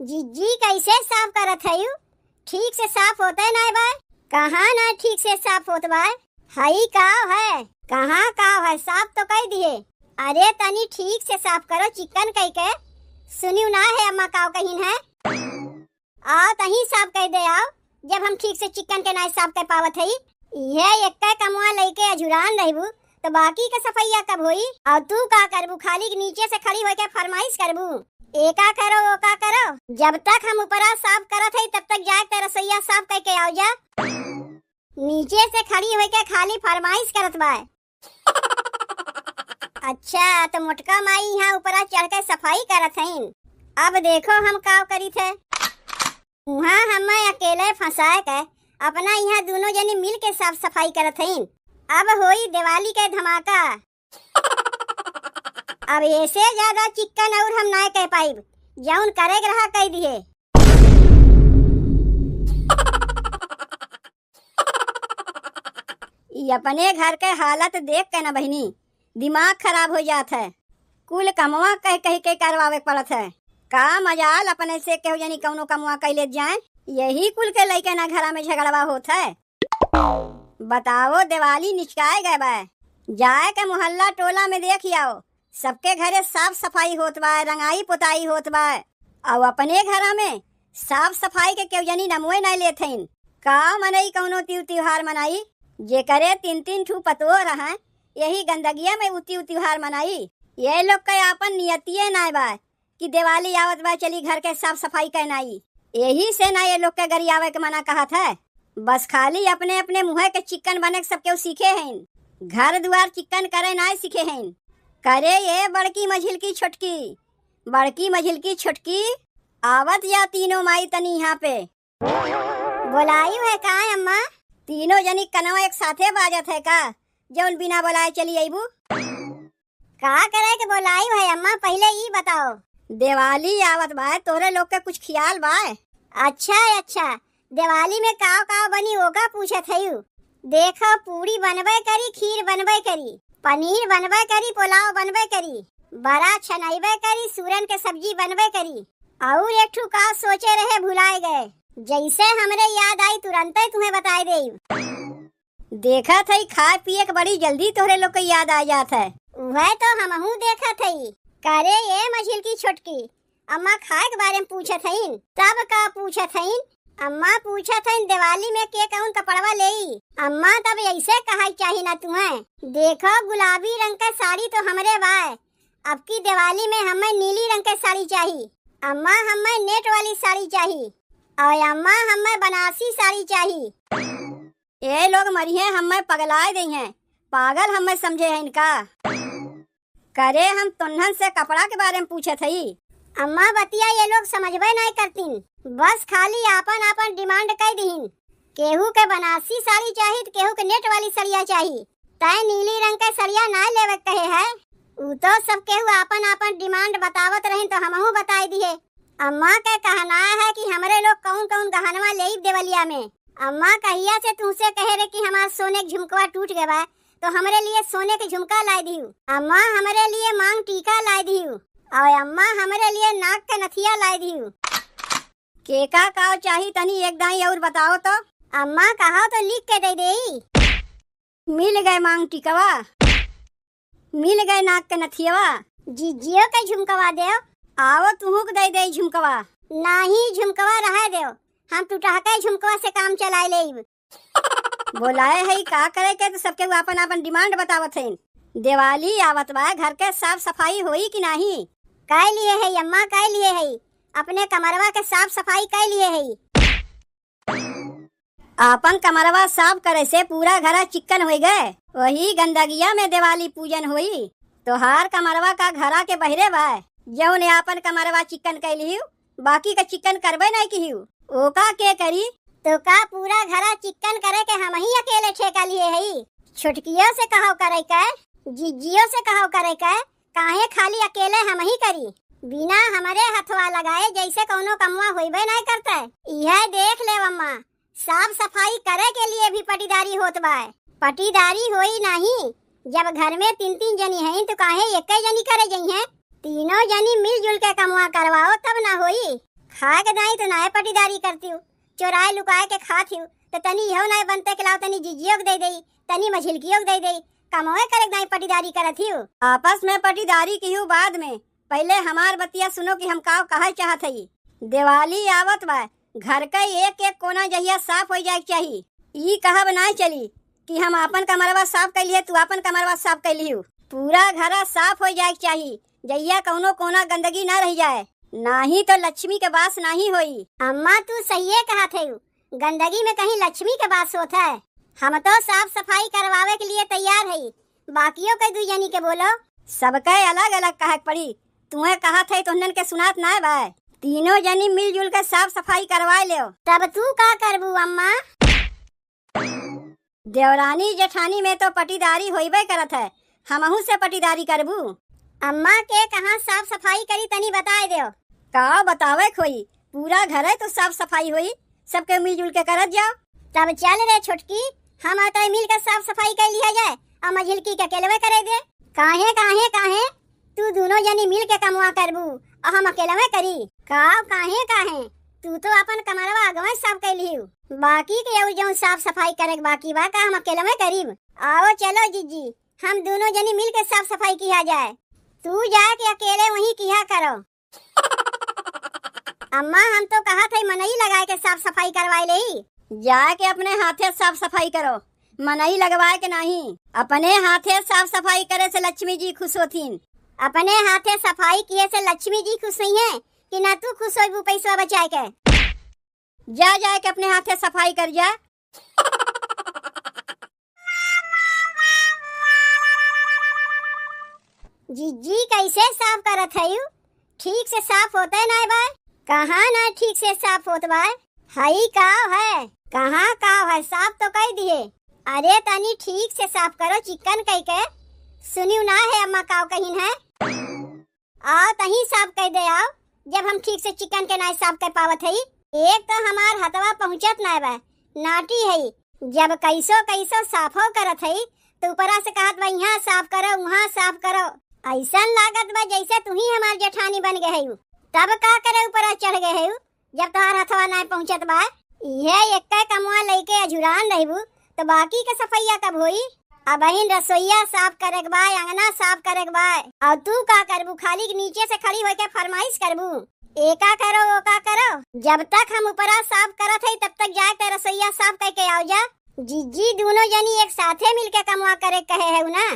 जीजी कैसे साफ करत है यू? ठीक से साफ होता है ना बाय? कहाँ ना ठीक से साफ होत बाय? हई काव है, कहाँ काव है? साफ तो कह दिए। अरे तनी ठीक से साफ करो, चिकन कह के सुनियो ना है अम्मा काव कहीं है। आओ तही साफ कह दे आओ, जब हम ठीक से चिकन के ना साफ कर पावत है। यह एक कमवा लेके अझुरान रहबू तो बाकी का सफाइया कब होई? और तू का करबू? खाली नीचे से खड़ी होके फरमाइश करबू, एका करो ओका करो। जब तक हम ऊपरा साफ करत है तब तक जाए ते रसोईया साफ करके आओ जा। नीचे से खड़ी होके खाली फरमाइश करत बाय। अच्छा तो मोटका माई यहाँ ऊपरा चढ़ के सफाई करत है। अब देखो हम काव करी थे। वहाँ हमें अकेले फंसाए के अपना यहाँ दोनों जनी मिल के साफ सफाई करत है। अब होई दिवाली के धमाका। अब ऐसे ज्यादा चिकन और हम ना कह पाई, जौन करे रहा कह दिए। अपने घर के हालत देख के ना बहनी दिमाग खराब हो जात है। कुल कमवा कह कह के करवावे पड़त है। का मजाल अपने से केहू जनी कौनो कमवा कह ले जाए, यही कुल के लइके ना घरा में झगड़वा होत है। बताओ दिवाली निचकाए गए बा, जाए के मोहल्ला टोला में देख आओ, सबके घरे साफ सफाई होत बा, रंगाई पुताई होत बा। और अपने घरा में साफ सफाई के केहू जनी नमोए नहीं लेते। का मनई कौनो त्योहार मनाई? जे करे 3-3 ठू पतो रहा, यही गंदगिया में उती त्योहार मनाई। ये लोग के आपन नियतिये ना बा कि दिवाली आवत बा चली घर के साफ सफाई करनाई। यही से ना ये लोग के गरियावे के मना कहा था। बस खाली अपने अपने मुँह के चिकन बने सब केहू सीखे हैं, घर द्वार चिकन करे ना सीखे हैं। करे ये बड़की मझिल की छोटकी, बड़की मझिल की छोटकी आवत या तीनों माई तनी यहाँ पे बोलाई है का अम्मा? तीनों जनी कनवा एक साथे बाजत है का, जौन बिना बोलाए चली आईबू? का करे के बोलाई है अम्मा, पहले ही बताओ। दिवाली आवत बा, तोरे लोग के कुछ ख्याल बा? अच्छा दिवाली में काव काव बनी ओका पूछत है। देखो पूरी बनबे करी, खीर बनबे करी, पनीर बनबे करी, पुलाव बनबे करी, बड़ा छनैबे करी, सूरन के सब्जी बनबे करी। और एक ठू का सोचे रहे भुलाए गए, जैसे हमरे याद आई तुरंत ही तुम्हें बताए दे। देखा था खाए पिए के बड़ी जल्दी तोहरे लोग को याद आ जात है। वह तो हमहू देखा था। करे ये मझिल की छोटकी अम्मा खाए के बारे में पूछत है। तब का पूछत है? अम्मा पूछत है दिवाली में के कौन कपड़वा लेई। अम्मा तब ऐसे कहा चाहिए ना तुम्हें। देखो गुलाबी रंग का साड़ी तो हमरे बाय, अब की दिवाली में हमें नीली रंग का साड़ी चाहिए। अम्मा हमें नेट वाली साड़ी चाहिए, और अम्मा हमें बनारसी साड़ी चाहिए। ये लोग मरिए हमें पगलाए दी हैं, पागल हमें समझे हैं इनका। करे हम तुन्हन से कपड़ा के बारे में पूछे थे। अम्मा बतिया ये लोग समझबे नहीं करती, बस खाली आपन आपन डिमांड कर दीन। केहू के बनारसी साड़ी चाहिए, केहू के नेट वाली सड़िया चाहिए। तय नीली रंग का सड़िया ना लेवे कहे है। उ तो सब केहू आपन आपन डिमांड बतावत रही तो हमहू बताई दिए। अम्मा का कहना है कि हमरे लोग कौन कौन गहनवा ले देवलिया में। अम्मा कहिया से तुमसे कहे रहे कि हमारा सोने के झुमकवा टूट गया तो हमरे लिए सोने के झुमका लाई दियो। अम्मा हमरे लिए मांग टीका लाई दियो, और अम्मा हमरे लिए नाक के नथिया लाई दियो। केका काव चाहिए तनी एक दाई और बताओ तो। अम्मा कहा तो लिख के दे देई। मिल गए मांग टीकवा, मिल गए नाक के नथियावा। जीजियो के झुमकवा दे। आओ तुहू के दे झुमकवा। नहीं झुमकवा रहा दे, हम टूटहका झुमकवा से काम चलाए ले। बोलाए है का करे के तो सबके अपन अपन डिमांड बतावत है। दिवाली आवत बा, घर के साफ सफाई होई कि नहीं? कह लिए है अम्मा, कह लिए है। अपने कमरवा के साफ सफाई कह लिए है। अपन कमरवा साफ करे से पूरा घर चिकन हो गए, वही गंदगिया में दिवाली पूजन हुई। तोहार कमरवा का घरा के बहरे बा, जौन आपन कमरवा चिकन कैलियो, बाकी का चिकन करबे नहीं कियो। ओका के करी? तो का पूरा घरा चिकन करे के हम ही अकेले ठेका लिए है? छुटकियों से कहो करे के, जीजियों से कहो करे के, काहे खाली अकेले हम ही करी बिना हमारे हथवा लगाए जैसे कोनो कमवा होइबे नहीं करते। यह देख ले अम्मा, साफ सफाई करे के लिए भी पटीदारी होत बा। पटीदारी होई नहीं, जब घर में 3-3 जनी हैं तो काहे एक जनी करे जई हैं? तीनों जनी मिलजुल के कमवा करवाओ तब ना होई। खाए के दाई तो नाय पटीदारी करती हूँ, चोराए लुकाए के खाती हूँ, तो तनी यहो नाय बनते के लाओ तनी जिजियो के दे दई, तनी मझिलकियो के दे दई, कमोए करे दाई पटीदारी करत हूँ। आपस में पटीदारी की हूँ बाद में, पहले हमार बतिया सुनो कि हम का कहा चाहत हई। दिवाली आवत बा, घर का एक एक कोना जहिया साफ हो जाए चाहिए। ई कहा बनाए चली कि हम अपन कमरवा साफ कर लिए, तू अपन कमरवा साफ कर लियो। पूरा घर साफ हो जाए चाहिए, जहिया कौनो कोना गंदगी ना रह जाए, नाही तो लक्ष्मी के बास नहीं होई। अम्मा तू सही कहा थे, गंदगी में कहीं लक्ष्मी के बास होता है। हम तो साफ सफाई करवावे के लिए तैयार है, बाकियों के दू जनी के बोलो। सबके अलग अलग कहे पड़ी, तुम्हें कहा थे तो उन्हन के सुनात ना है। तीनों जनी मिलजुल के साफ सफाई करवा ले। तब तू का करबू अम्मा? देवरानी जेठानी में तो पटीदारी होइबे करत है, हमहू से पटीदारी करबू। अम्मा के कहाँ साफ सफाई करी तनी बताए दो। का बतावे खोई, पूरा घर है तो साफ सफाई हुई, सबके मिलजुल के करत जाओ। तब चल रे छोटकी, हम आता मिल कर साफ सफाई कर लिया जाए, और मझिलकी के अकेले करे दे। काहे काहे काहे तू दोनों जनी मिल के कमवा करबू और हम अकेले में करी? काहे काहे तू तो अपन कमरवा अगवा साफ कर लियो, बाकी के और जो साफ सफाई करे बाकी बा का हम अकेले में करीब। आओ चलो जीजी, हम दोनों जनी मिल के साफ सफाई किया जाए, तू जाके अकेले वहीं किया करो। अम्मा हम तो कहा था मनई लगाए के साफ सफाई करवाए ले, जाके अपने हाथे साफ सफाई करो, मनई लगवाए के नहीं। अपने हाथे साफ सफाई करे से लक्ष्मी जी खुश होतीन। अपने हाथे सफाई किए से लक्ष्मी जी खुश नहीं है कि ना तू खुश हो पैसा बचाए के? जा जाए के अपने हाथे सफाई कर जा। जीजी कैसे साफ करत है? ठीक से साफ होता है ना बाय? कहाँ ना ठीक से साफ होत बा? हई काव है, कहाँ काव है, साफ तो कर दिए। अरे तनी ठीक से साफ करो, चिकन कह के सुनियो ना है अम्मा काव कहीं है। आओ तही साफ कर दे आओ, जब हम ठीक से चिकन के ना साफ कर पावत है। एक तो हमार हथवा पहुँचत ना बा, नाटी है, जब कैसो कैसो साफो करत है तो ऊपरा से कहत बा यहाँ साफ करो वहाँ साफ करो। ऐसा लागत बा जैसे तू ही हमार जेठानी बन गए है। तब का करे ऊपरा चढ़ गए है, जब तोहार हथवा ना पहुँचत बा। यह एक कमवा लेके अजुरान रहबू तो बाकी के सफाइया कब होई? अब रसोईया साफ करे बा, अंगना साफ करे बा, और तू का करबू? खाली नीचे से खड़ी होके फरमाइश करबू, एका करो ओका करो। जब तक हम ऊपरा साफ करत है तब तक जाके रसोईया साफ करके आओ जा। जीजी दोनों जनी एक साथे मिलके कमवा करे कहे है ना,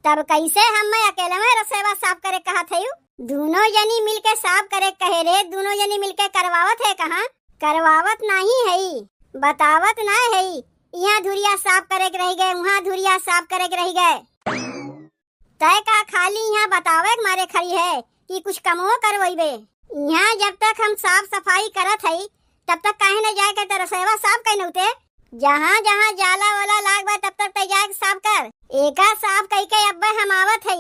तब कैसे हम अकेले में रसोईया साफ करे कहा थे? दोनों जनी मिलके साफ करे कहे रे, दोनों जनी मिलके करवावत है कहाँ? करवावत नहीं है, बतावत ना है। यहाँ धुरिया साफ करे रह गए, वहाँ धुरिया साफ करे रह गए। तय का खाली यहाँ बतावे मारे खड़ी है कि कुछ कमो करवाइबे। यहाँ जब तक हम साफ सफाई करत है तब तक काहे न जाए के रसोईया साफ कर नौते? जहाँ जहाँ जाला वाला लाग बा तब तक जाके साफ कर, एका साफ कह के अब हम आवत है।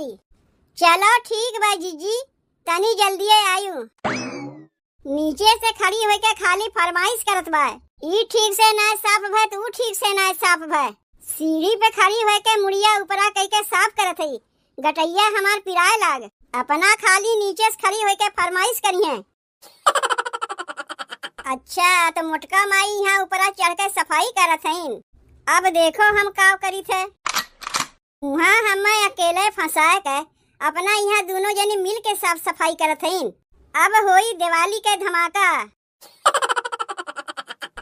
चलो ठीक बा जीजी, तनी जल्दी आयु। नीचे से खड़ी होके खाली फरमाइश करत बा, ई ठीक से ना साफ भय, तू ठीक से ना साफ भय। सीढ़ी पे खड़ी होके मुड़िया ऊपरा कह के साफ करत है, गटैया हमार पिराए लाग। अपना खाली नीचे से खड़ी होके फरमाइश करी है। अच्छा तो मोटका माई यहाँ ऊपरा चढ़ के सफाई करत है। अब देखो हम का करी थे, वहाँ हम अकेले फंसाए के अपना यहाँ दोनों जनी मिल के साफ सफाई करत है। अब होई दिवाली के धमाका।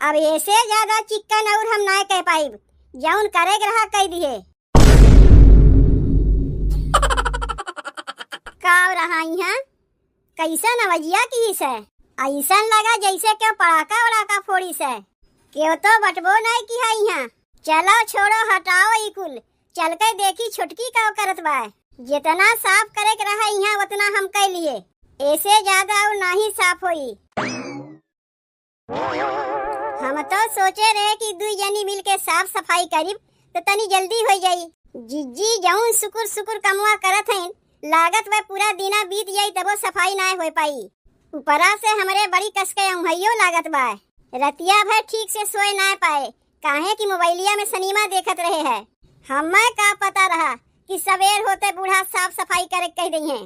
अब ऐसे ज्यादा चिकन और हम ना कह पाई, जौन करे रहा कह दिए। काव रहा यहाँ कैसा नवजिया की से, ऐसा लगा जैसे क्यों पड़ाका उड़ाका फोड़ी से, क्यों तो बटबो नहीं की है यहाँ। चलो छोड़ो हटाओ ई कुल, चल के देखी छुटकी का करत बा। जितना साफ करे रहा यहाँ उतना हम कर लिए, ऐसे ज्यादा और नहीं साफ होई। हम तो सोचे रहे कि दू जनी मिल के साफ सफाई करीब तो तनी जल्दी हो जाई। जिज्जी जाऊं सुकुर सुकुर कमवा करत हैं, लागत वह पूरा दिना बीत जाई तबो सफाई ना हो पाई। ऊपरा से हमरे बड़ी कसके उंघइयो लागत बा, रतिया भर ठीक से सोए ना पाए, काहे कि मोबाइलिया में सनीमा देखत रहे है। हमें का पता रहा कि सवेर होते बूढ़ा साफ सफाई करे कह दी है,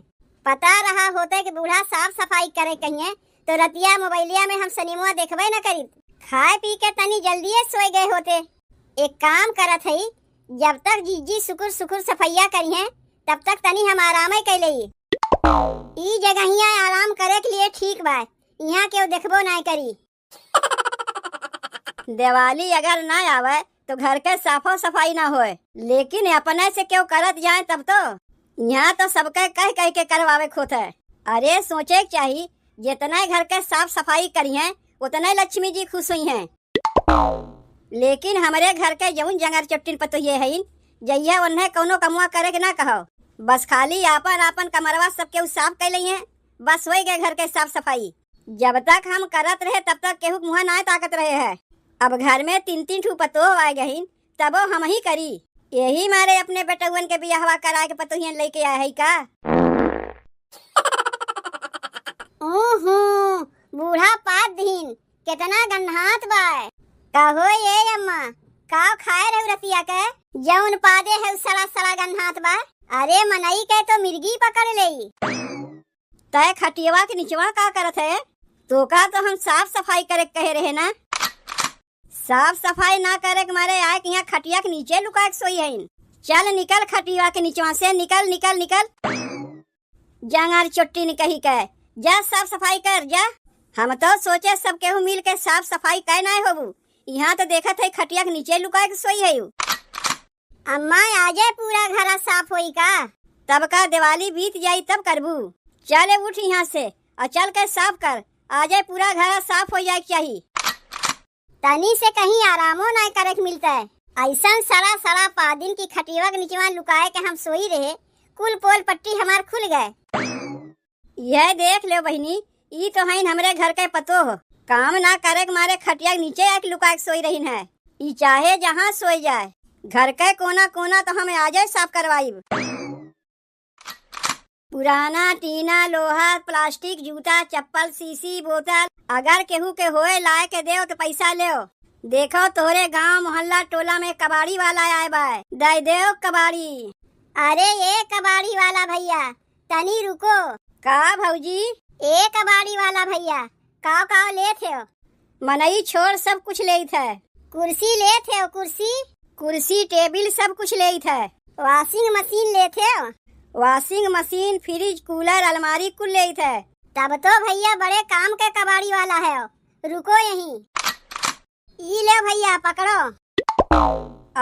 पता रहा होते कि बूढ़ा साफ सफाई करे कहिए तो रतिया मोबाइलिया में हम सिनेमा देखबे न करी, खाए पी के तनी जल्दी सोए गए होते। एक काम करत हई, जब तक जीजी सुकुर सुकुर सफैया करी है तब तक तनी हम आराम कर लई। ई जगहिया आराम करे के लिए ठीक बा, यहाँ केहू देखबो नहीं करी। दिवाली अगर ना आवे तो घर के साफो सफाई ना होए, लेकिन अपने से क्यों करत जाए तब तो यहाँ तो सबके कह कह के करवावे खोत है। अरे सोचे चाहिए जितना घर के साफ सफाई करी है उतना लक्ष्मी जी खुश हुई हैं। लेकिन हमारे घर के जौन जंगर चट्टिन पतोहिए है, जइया उन्हें कौनो कमुआ करे के ना कहो, बस खाली आपन आपन कमरवा सबके साफ कर ली है, बस हो गए घर के साफ सफाई। जब तक हम करत रहे तब तक केहू मुँह ना ताकत रहे है। अब घर में 3-3 ठू पतो आ गई तबो हम ही करी, यही मारे अपने बेटुअन के बियाहवा कराए के पतोहियन लेके आए है का। ओहो बूढ़ा पात दिन कितना गन्हात बा। कहो ये अम्मा का खाए रहे रतिया के जौन पादे है सड़ा सड़ा गन्हात बा। अरे मनई के तो मिर्गी पकड़ लई। तय खटियवा के निचवा का करत है? तो का तो हम साफ सफाई करे कहे रहे ना। साफ सफाई ना करे के मारे आए कि यहाँ खटिया के नीचे लुका के सोई है। चल निकल खटिया के नीचवा से, निकल निकल निकल। जंगार चुट्टी ने कही के जा साफ सफाई कर जा। हम तो सोचे सब केहू मिल के साफ सफाई कर ना होबू, यहाँ तो देखत है खटिया के नीचे लुका के सोई है। अम्मा आजे पूरा घर साफ होई का, तब का दिवाली बीत जाई तब करबू। चले उठ यहाँ से और चल के साफ कर, आजे पूरा घर साफ हो जाए चाहिए। तनी से कहीं आरामो नहीं करे के मिलता है। ऐसा सड़ा सड़ा पादिन की खटिया के नीचे लुकाए के हम सोई रहे, कुल पोल पट्टी हमार खुल गए। यह देख ले बहनी, ई तो है हमरे घर के पतो हो, काम ना करे के मारे खटिया के नीचे आके लुका के सोई रही है। ई चाहे जहाँ सोई जाए, घर के कोना कोना तो हमें आजे साफ करवाई। पुराना टीना लोहा प्लास्टिक जूता चप्पल सीसी बोतल अगर केहू के होए लाए के दे तो पैसा ले। देखो तोरे गांव मोहल्ला टोला में कबाड़ी वाला आए बाय, दे दे कबाड़ी। अरे ये कबाड़ी वाला भैया तनी रुको। का भौजी? ए कबाड़ी वाला भैया काव काव ले थे? मनई छोड़ सब कुछ ले थे। कुर्सी ले थे? कुर्सी टेबिल सब कुछ ले थे। वॉशिंग मशीन ले थे? वॉशिंग मशीन फ्रिज कूलर अलमारी कुल ले थे। तब तो भैया बड़े काम के कबाड़ी वाला है। रुको यहीं, ई ले भैया पकड़ो।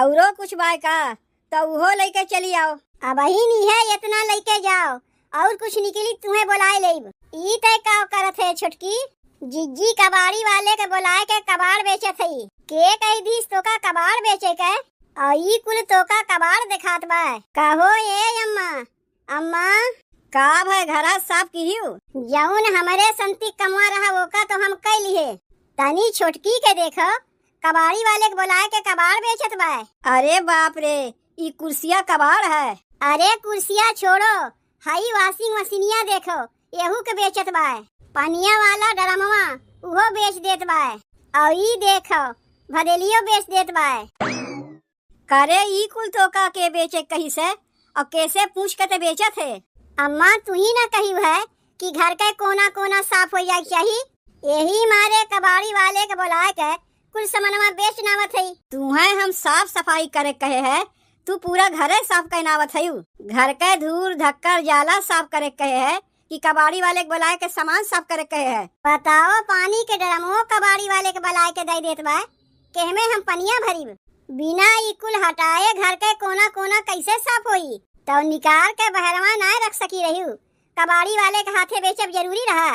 औरो कुछ बाय का तो वो लेके चली आओ। अब ही नहीं है इतना लेके जाओ, और कुछ निकली तुम्हें बुलाए लेब। ई तय का करत है छोटकी? जिज्जी कबाड़ी वाले के बुलाए के कबाड़ बेचे थी। के कही दीस तो का कबाड़ बेचे के, और ई कुल तो का कबाड़ दिखात बा। कहो ये अम्मा अम्मा का भाई घरा साफ की जौन हमारे संती कमवा रहा वो का तो हम कह लिए। तनी छोटकी के देखो कबाड़ी वाले के बुलाए के कबाड़ बेचत बा। अरे बाप रे, ई कुर्सिया कबाड़ है। अरे कुर्सिया छोड़ो, हाई वॉशिंग मशीनिया देखो यहू के बेचत बा। पनिया वाला ड्रमवा उहो बेच देत बा, और ई देखो भदेलियो बेच देत बा। करे ई कुल तो का के बेचे कही से और कैसे पूछ के ते बेचत है? अम्मा तू ही ना कही है कि घर के कोना कोना साफ हो जाए चाहिए, यही मारे कबाड़ी वाले के बुलाए के कुल सामानवा बेच नावत है। तुम्हें हम साफ सफाई करे कहे है, तू पूरा घरे साफ करनावत है। घर के धूल धक्कर जाला साफ करे कहे है कि कबाड़ी वाले के बुलाए के सामान साफ करे कहे है? बताओ पानी के ड्रमो कबाड़ी वाले के बुलाए के दे देत बा, केहमे हम पनिया भरी बिना ई कुल हटाए घर के कोना कोना कैसे साफ होई? तो निकाल के बहरवा ना रख सकी रही, कबाड़ी वाले के हाथे बेचब जरूरी रहा।